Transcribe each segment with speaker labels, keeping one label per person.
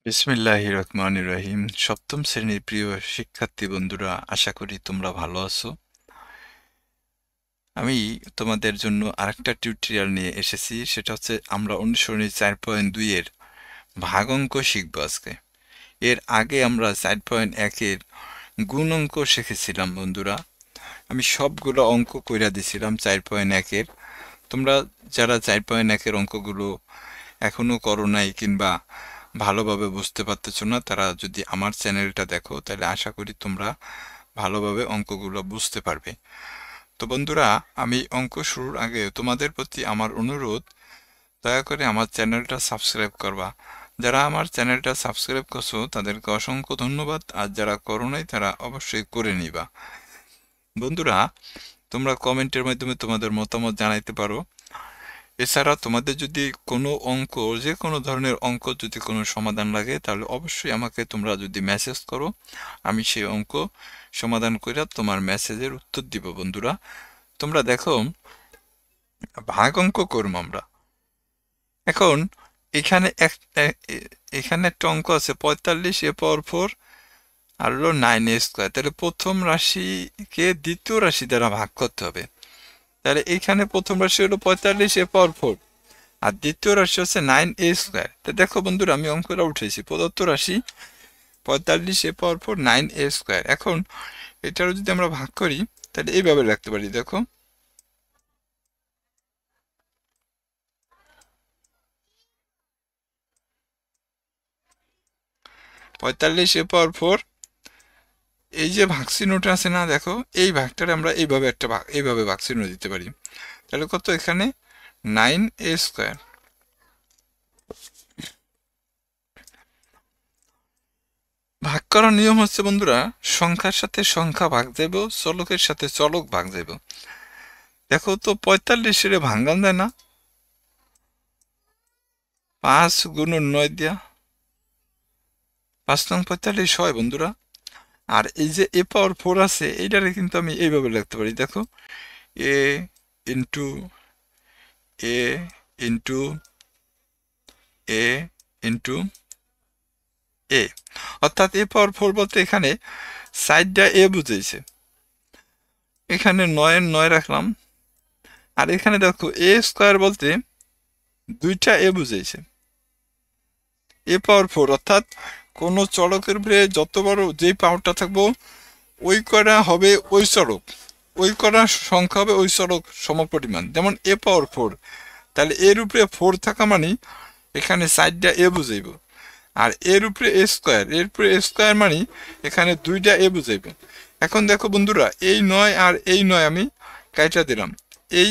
Speaker 1: বিসমিল্লাহির রহমানির রহিম। সপ্তম শ্রেণীর প্রিয় শিক্ষার্থী বন্ধুরা, আশা করি তোমরা ভালো আছো। আমি তোমাদের জন্য আরেকটা টিউটোরিয়াল নিয়ে এসেছি। সেটা হচ্ছে আমরা অনুসরণী 4.2 এর ভাগ অঙ্ক শিখব আজকে। এর আগে আমরা 4.1 এর গুণ অঙ্ক শিখেছিলাম বন্ধুরা। আমি সবগুলো অঙ্ক কইরা দিছিলাম 4.1 এর। তোমরা যারা 4.1 এর অঙ্কগুলো এখনো করো নাই কিংবা ভালোভাবে বুঝতে পারতেছো না, তারা যদি আমার চ্যানেলটা দেখো তাহলে আশা করি তোমরা ভালোভাবে অঙ্কগুলো বুঝতে পারবে। তো বন্ধুরা, আমি অঙ্ক শুরুর আগে তোমাদের প্রতি আমার অনুরোধ, দয়া করে আমার চ্যানেলটা সাবস্ক্রাইব করবা। যারা আমার চ্যানেলটা সাবস্ক্রাইব করছো তাদেরকে অসংখ্য ধন্যবাদ, আর যারা করো নাই তারা অবশ্যই করে নিবা। বন্ধুরা, তোমরা কমেন্টের মাধ্যমে তোমাদের মতামত জানাইতে পারো। এছাড়া তোমাদের যদি কোনো অঙ্ক, যে কোনো ধরনের অঙ্ক যদি কোনো সমাধান লাগে, তাহলে অবশ্যই আমাকে তোমরা যদি মেসেজ করো, আমি সেই অঙ্ক সমাধান করে তোমার মেসেজের উত্তর দিব। বন্ধুরা, তোমরা দেখো, ভাগ অঙ্ক করবো আমরা এখন। এখানে এখানে একটা অঙ্ক আছে 45 a⁴ আর হলো 9a²। তাহলে প্রথম রাশিকে দ্বিতীয় রাশি দ্বারা ভাগ করতে হবে। তাহলে এইখানে প্রথম রাশি হলো 45a⁴ আর দ্বিতীয় রাশি হচ্ছে 9a²। তো দেখো বন্ধুরা, আমি অঙ্কটা উঠেছি। প্রদত্ত রাশি 45a⁴ 9a²। এখন এটারও যদি আমরা ভাগ করি তাহলে এইভাবে রাখতে পারি। দেখো, 45a⁴ এই যে ভাগচিহ্নটা আছে না, দেখো এই ভাগটারে আমরা এইভাবে একটা ভাগ, এইভাবে ভাগচিহ্ন দিতে পারি। তাহলে কত, এখানে 9a²। ভাগ করার নিয়ম হচ্ছে বন্ধুরা, সংখ্যার সাথে সংখ্যা ভাগ যাইব, চলকের সাথে চলক ভাগ যাইব। দেখো তো, 45 ভাঙ্গান যায় না 5 × 9 দিয়া, 5 নং 45 হয় বন্ধুরা। আর এই যে a⁴ আছে, এইটারে কিন্তু আমি এইভাবে লিখতে পারি। দেখো, a into a into a into a, অর্থাৎ a⁴ বলতে এখানে সাইডটা এ বুঝেছে। এখানে 9 রাখলাম। আর এখানে দেখো a² বলতে দুইটা এ বুঝেছে। a⁴ অর্থাৎ কোন চলকের উপরে যত বড় যেই পাওয়ারটা থাকবো, ওই করা হবে ওই চলক, ওই করা সংখ্যা হবে ওই চলক সমপরিমাণ। যেমন a⁴, তাহলে এর উপরে 4 থাকা মানে এখানে সাইডটা এ বুঝাইব। আর এর উপরে a², এর উপরে a² মানে এখানে দুইটা এ বুঝাইব। এখন দেখো বন্ধুরা, এই 9 আর এই 9 আমি কাইটা দিলাম, এই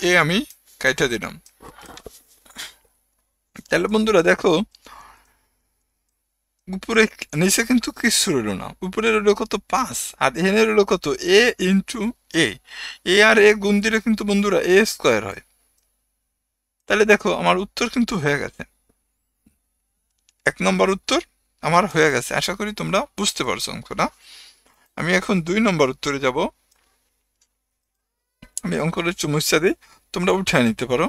Speaker 1: এ আমি কাইটা দিলাম। তাহলে বন্ধুরা দেখো, উপরে নিচে কিন্তু কিছু রইল না, উপরে রইল কত, 5, আর এখানে রইল কত, এ ইন্টু এ। এ আর এ গুণ দিলে কিন্তু বন্ধুরা a² হয়। তাহলে দেখো, আমার উত্তর কিন্তু হয়ে গেছে। 1 নম্বর উত্তর আমার হয়ে গেছে। আশা করি তোমরা বুঝতে পারছো অঙ্কটা। আমি এখন 2 নম্বর উত্তরে যাব। আমি অঙ্কটা চুমুচ্ছা দিই, তোমরা উঠে নিতে পারো।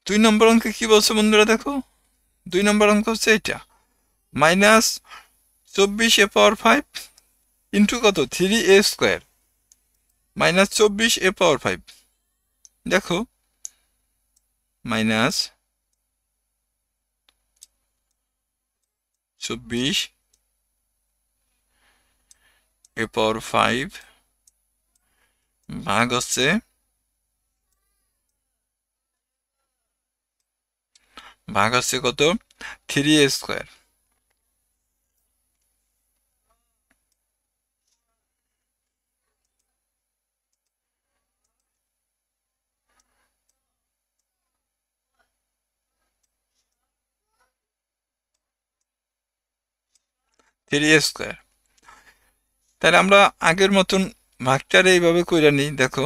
Speaker 1: 2 নম্বর অঙ্কে কি বলছে বন্ধুরা, দেখো 2 নম্বর অঙ্ক হচ্ছে এটা, -24a⁴ ইন্টু কত, 3a², -24a⁴। দেখো, -24a⁴ ভাগ হচ্ছে কত, 3a²। 3a²। তাহলে আমরা আগের মতন ভাগটারে এইভাবে কইরা নিই। দেখো,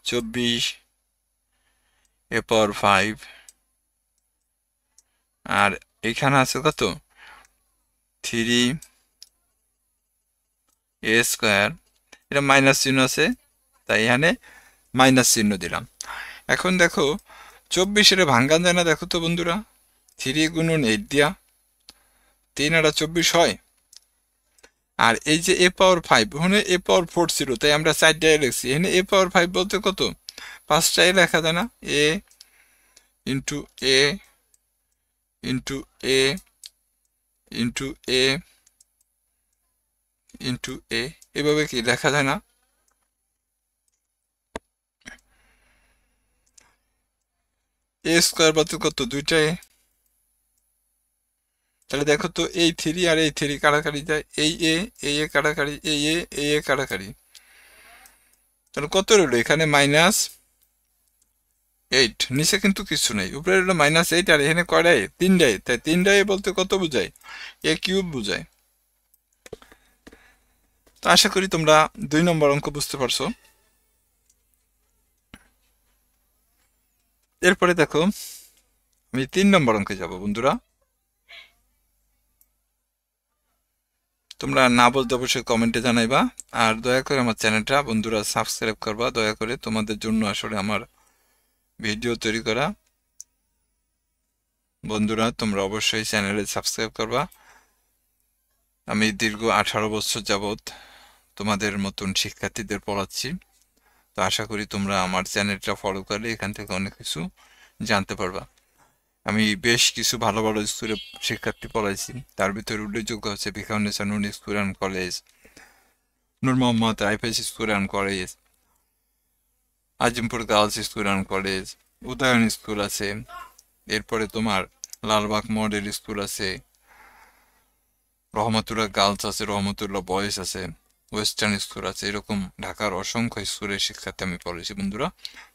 Speaker 1: 24a⁴ আর এখানে আছে কত, 3a²। এ স্কোয়ার, এটা মাইনাস চিহ্ন আছে তাই এখানে মাইনাস চিহ্ন দিলাম। এখন দেখো 24 ভাঙ্গান যায় না, দেখো তো বন্ধুরা, 3 গুণন 8 দিয়া 3 আর 24 হয়। আর এই যে এ পাওয়ার 5, ওখানে এ পাওয়ার 4 ছিল তাই আমরা 4টায় লিখছি, এখানে এ পাওয়ার 5 বলতে কত, 5টায় লেখা যায় না, এ into a into a into a into এ, এভাবে কি লেখা যায় না? এ স্কোয়ার বলতে কত, 2টা এ। তাহলে দেখো তো এই 3 আর এই 3 কাটাকাটি যায়, এই এ কাটাকাটি, এই এ কাটাকাটি, তাহলে কত রইল এখানে -8। নিচে কিন্তু কিছু নেই, উপরে রইল -8 আর এখানে কয়টায়, 3টায়, তাই 3টায় বলতে কত বোঝায়, এ কিউব বোঝায়। তো আশা করি তোমরা 2 নম্বর অঙ্ক বুঝতে পারছো। এরপরে দেখো আমি 3 নম্বর অঙ্কে যাব বন্ধুরা। তোমরা না বলতে অবশ্যই কমেন্টে জানাইবা, আর দয়া করে আমার চ্যানেলটা বন্ধুরা সাবস্ক্রাইব করবা, দয়া করে, তোমাদের জন্য আসলে আমার ভিডিও তৈরি করা। বন্ধুরা তোমরা অবশ্যই চ্যানেলে সাবস্ক্রাইব করবা। আমি দীর্ঘ 18 বছর যাবত তোমাদের মতন শিক্ষার্থীদের পড়াচ্ছি, তো আশা করি তোমরা আমার চ্যানেলটা ফলো করলে এখান থেকে অনেক কিছু জানতে পারবা। আমি বেশ কিছু ভালো ভালো স্কুলে শিক্ষার্থী পড়াইছি, তার ভিতরে উল্লেখযোগ্য হচ্ছে Viqarunnisa Noon school and college, Noor Mohammad আইফেস school and college, Azimpur girls school and college, Udayan school আছে, এরপরে তোমার লালবাগ মডেল স্কুল আছে, রহমতুল্লাহ গার্লস আছে, রহমতুল্লাহ বয়েজ আছে, ওয়েস্টার্ন স্কুল আছে, এরকম ঢাকার অসংখ্য স্কুলের শিক্ষার্থী আমি পড়েছি। বন্ধুরা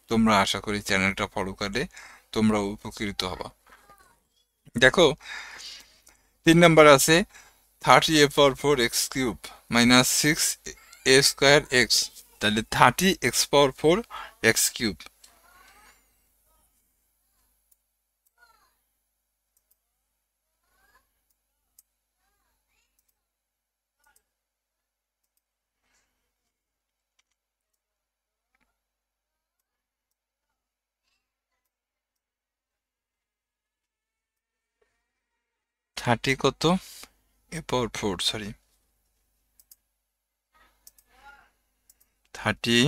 Speaker 1: তোমরা আশা করি চ্যানেলটা ফলো করলে তোমরা উপকৃত হবা। দেখো 3 নম্বর আছে 30 a power 4 x cube minus 6 a square x, তাহলে 30 x পাওয়ার 4 x কিউব। থার্টি কত, এ পাওয়ার 4, sorry 30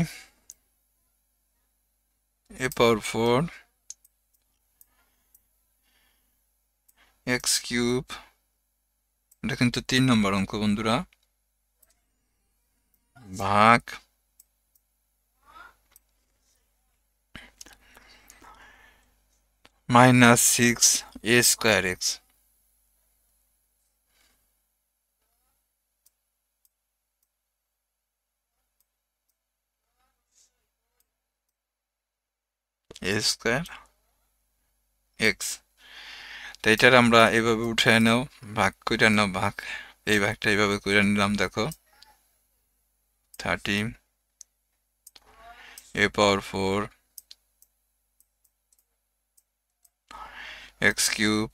Speaker 1: a power 4 x cube, এটা কিন্তু 3 নম্বর অঙ্ক বন্ধুরা, ভাগ minus 6 a square x। a square x, তো এটার আমরা এইভাবে উঠে নাও, ভাগ করে নাও, ভাগ, এই ভাগটা এইভাবে করে নিলাম। দেখো 30 a power 4 x cube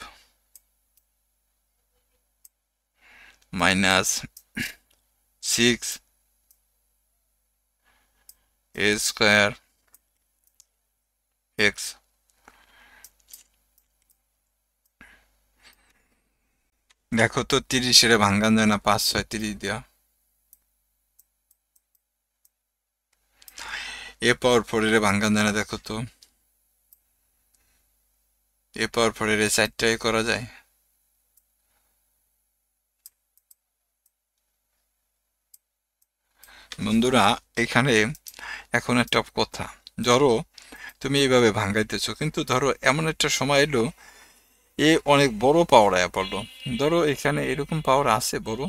Speaker 1: minus 6 a square x। দেখো তো 30 ভাঙ্গান যায় না, 5 6 30 দেওয়া, এ পাওয়ার 4 ভাঙ্গান যায় না, দেখো তো এ পাওয়ার 4 4টাই করা যায়। বন্ধুরা এখানে এখন একটা কথা, ধরো তুমি এইভাবে ভাঙ্গাইতেছো, কিন্তু ধরো এমন একটা সময় এলো এ অনেক বড় পাওয়ার আয়া পড়লো, ধরো এখানে এরকম পাওয়ার আছে বড়,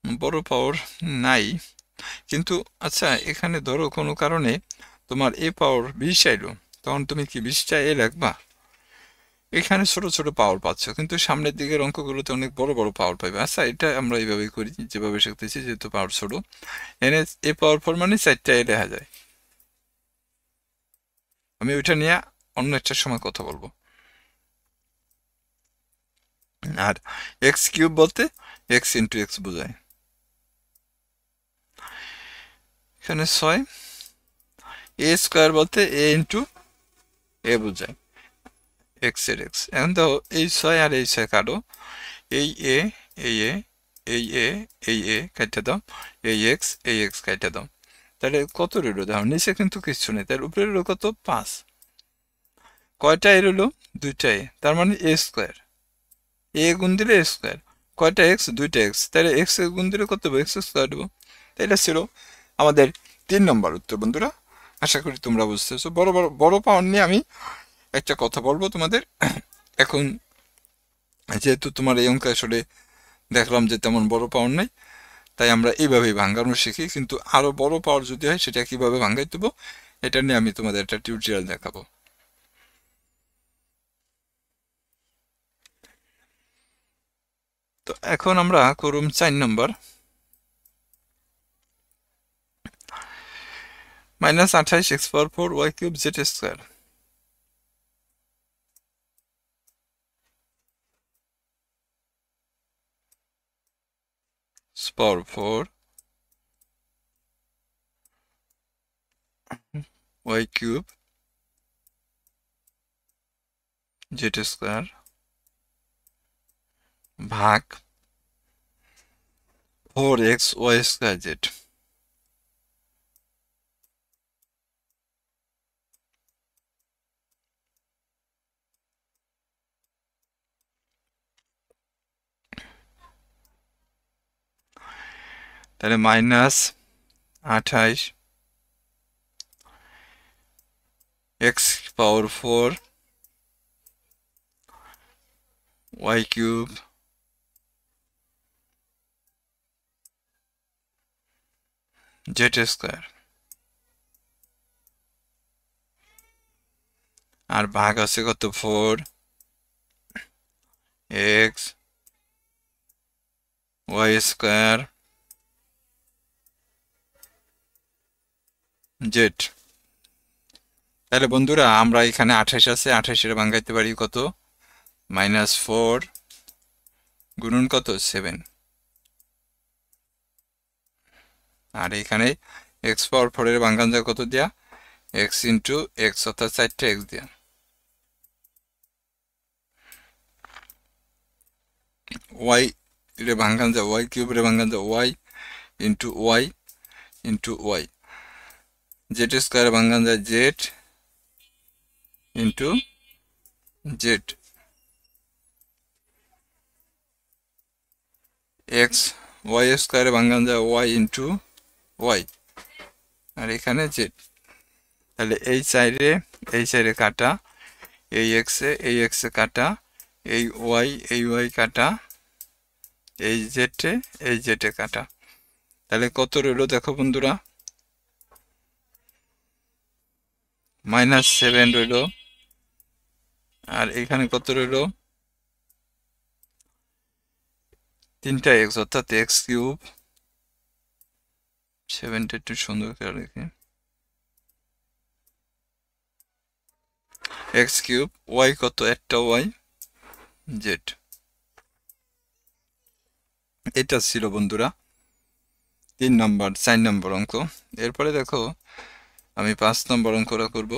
Speaker 1: বড় পাওয়ার নাই, কিন্তু আচ্ছা এখানে ধরো কোনো কারণে তোমার এ পাওয়ার 20 আইলো, তখন তুমি কি 20টা এ রাখবা? এখানে ছোট ছোট পাওয়ার পাচ্ছ, কিন্তু সামনের দিকের অঙ্কগুলোতে অনেক বড় বড় পাওয়ার পাবে। আচ্ছা এটা আমরা এইভাবেই করি, যেভাবে শিখতেছি, যেহেতু পাওয়ার ছোট, এনে এ পাওয়ার 4 মানে 4টা এ দেখা যায়। আমি ওইটা নিয়ে অন্য একটা সময় কথা বলবো। আর এক্স কিউব বলতে এক্স ইন্টু এক্স বোঝায়। এখানে 6, এ স্কোয়ার বলতে এ ইন্টু এ বোঝায়, এক্স এর এক্স। এখন তো এই 6 আর এই 6 কাটো, এই এ এই এ এই এ এই এ কেটে দাও, এই এক্স কেটে দাও। তাহলে কত রইল দেখো, নিচে কিন্তু কিছু নেই, তার উপরে রইল কত 5। কয়টা এ রইল? দুইটা এ, তার মানে এ স্কোয়ার, এ গুণ দিলে এ স্কোয়ার। কয়টা এক্স? দুইটা এক্স, তাহলে এক্স গুণ দিলে কত হবে? এক্স স্কোয়ার দেবো। তাই এটা ছিল আমাদের 3 নম্বর উত্তর। বন্ধুরা, আশা করি তোমরা বুঝতেছো। বড় পাওয়ার নিয়ে আমি একটা কথা বলবো তোমাদের। এখন যেহেতু তোমার এই অঙ্ক আসলে দেখলাম যে তেমন বড় পাওয়ার নাই, তাই আমরা এইভাবেই ভাঙানো শিখি, কিন্তু আরো বড় পাওয়ার যদি হয় সেটা কিভাবে ভাঙাই দেবো এটা নিয়ে আমি তোমাদের একটা টিউটোরিয়াল দেখাবো। তো এখন আমরা করুম 4 নম্বর। -28 x পাওয়ার 4 y কিউব জেড স্কোয়ার। পাওয়ার 4 y কিউব জেড স্কোয়ার ভাগ 4x y স্কোয়ার জেড। তাহলে -28 x পাওয়ার 4 y কিউব জেড স্কোয়ার, আর ভাগ আছে কত 4x y স্কোয়ার জেড। তাহলে বন্ধুরা আমরা এখানে 28 আছে, 28 ভাঙাইতে পারি কত? -4 গুণন কত 7, আর এখানে x পাওয়ার 4 এর ভাঙান যায় কত দিয়া? x ইন্টু এক্স, অর্থাৎ 4টা x দিয়া। y রে ভাঙান যায় y কিউব রে ভাঙান যায় y into y into y। Z square ভাঙান যায় z into z. X y স্কোয়ারে ভাঙান যায় ওয়াই ইন্টু ওয়াই, আর এখানে জেড। তাহলে এই সাইডে কাটা, এই এক্সে কাটা, এই ওয়াই কাটা, এই জেডে কাটা। তাহলে কত রইল দেখো বন্ধুরা? -7 রইল, আর এখানে কত রইল? 3টা এক্স, অর্থাৎ এক্স কিউব। 7টা একটু সুন্দর করে লিখি, এক্স কিউব ওয়াই কত? একটা ওয়াই জেড। এটা ছিল বন্ধুরা 4 নম্বর অঙ্ক। এরপরে দেখো আমি 5 নম্বর অঙ্কটা করব।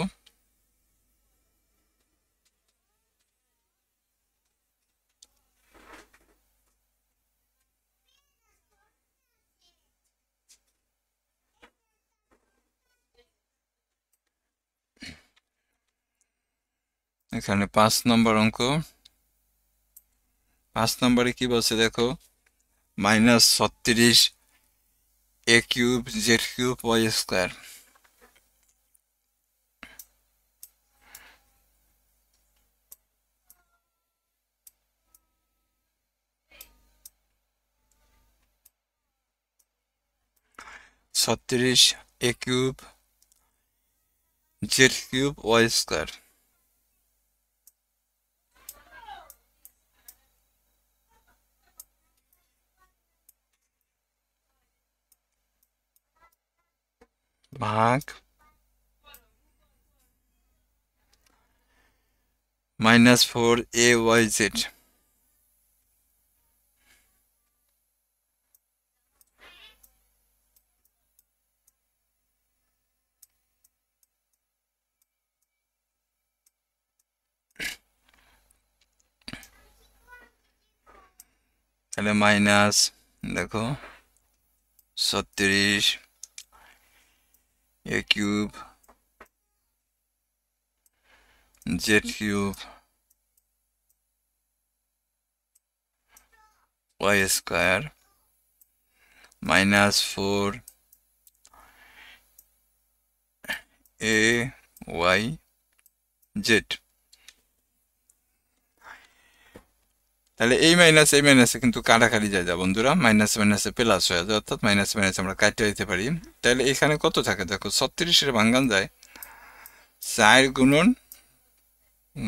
Speaker 1: এখানে 5 নম্বর অঙ্ক। 5 নম্বরে কি বলছে দেখো, -36 a cube z cube y square. ছত্রিশ a cube z cube y square ভাগ -4 এ ওয়াই জেড। তাহলে মাইনাস দেখো 36 a cube z cube y square minus 4 a y z। তাহলে এই মাইনাসে কিন্তু কাটাকাটি যায় যা বন্ধুরা, মাইনাস মাইনাসে প্লাস হয়ে যায়, অর্থাৎ মাইনাস মাইনাস আমরা কাটতে দিতে পারি। তাহলে এখানে কত থাকে দেখো, 36-এর ভাঙ্গান যায় 4 গুণন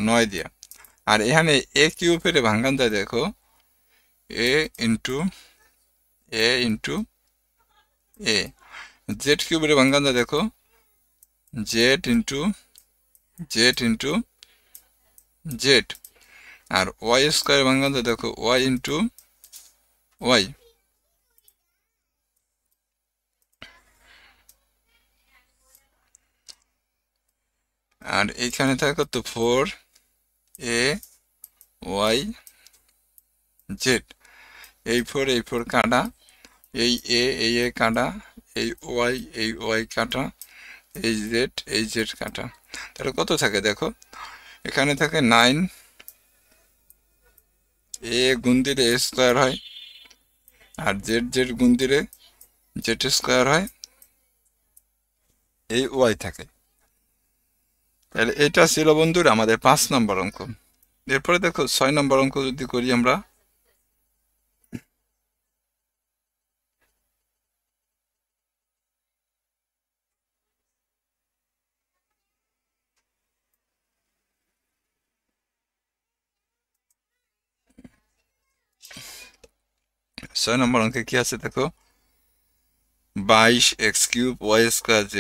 Speaker 1: 9 দিয়া, আর এখানে এ কিউবের ভাঙ্গান যায় দেখো এ ইন্টু এ। জেড কিউবের ভাঙ্গান যায় দেখো জেড ইন্টু জেড, আর ওয়াই স্কোয়ার ভাঙ্গান যায় দেখো ওয়াই ইন্টু ওয়াই। আর এইখানে থাকে তো 4 এ ওয়াই জেড, এই 4 কাটা, এই এ কাটা, এই ওয়াই কাটা, এই জেড কাটা। তাহলে কত থাকে দেখো, এখানে থাকে 9, এ গুণ দিলে এ স্কোয়ার হয়, আর জেড গুণ দিলে জেড স্কোয়ার হয়, এই ওয়াই থাকে। তাহলে এটা ছিল বন্ধুরা আমাদের 5 নম্বর অঙ্ক। এরপরে দেখো 6 নম্বর অঙ্ক যদি করি আমরা, ছয় নম্বর অঙ্কে কি আছে দেখো, 22x³ y square z।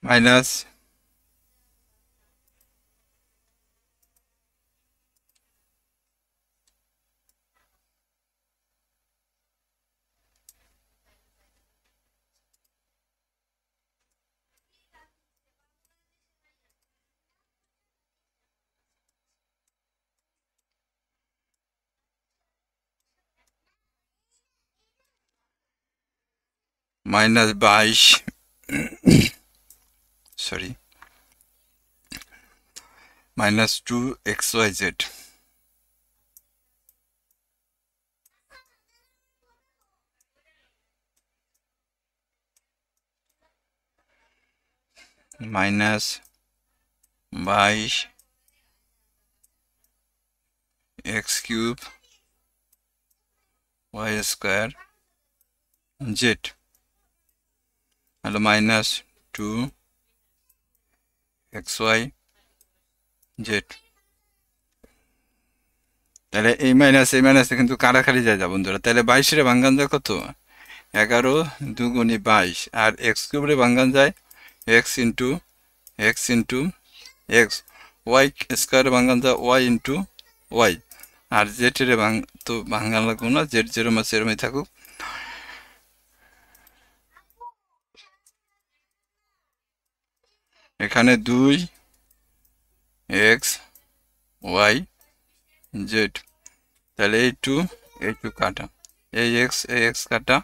Speaker 1: Minus minus 22 sorry minus 2xyz। Minus 22x³ y square z হলো মাইনাস 2xyz। তাহলে এই মাইনাসে কিন্তু কাটাকাটি যায় যা বন্ধুরা। তাহলে 22-এর ভাঙ্গান যায় কত, 11 2 × 22, আর x³ ভাঙ্গান যায় x into x, y square ভাঙ্গান যায় ওয়াই ইন্টু ওয়াই, আর জেডের তো ভাঙ্গান লাগবো না, জেড যেরম আছে এরমই থাকুক। এখানে 2xyz, তাহলে এই টু কাটা, এই এক্স কাটা,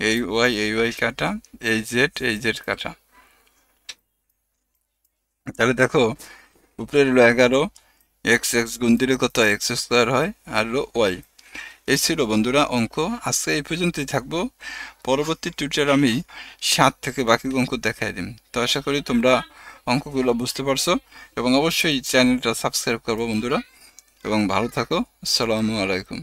Speaker 1: এই ওয়াই কাটা, এই জেড কাটা। তাহলে দেখো উপরে হলো 11, এক্স গুণ দিলে কত এক্স স্কোয়ার হয়, আর হলো ওয়াই। এই ছিল বন্ধুরা অঙ্ক। আজকে এই পর্যন্তই থাকবো, পরবর্তী টিউটোরিয়াল আমি 7 থেকে বাকি অঙ্ক দেখাই দিন। তো আশা করি তোমরা অঙ্কগুলো বুঝতে পারছো, এবং অবশ্যই চ্যানেলটা সাবস্ক্রাইব করবো বন্ধুরা, এবং ভালো থাকো। আসসালামু আলাইকুম।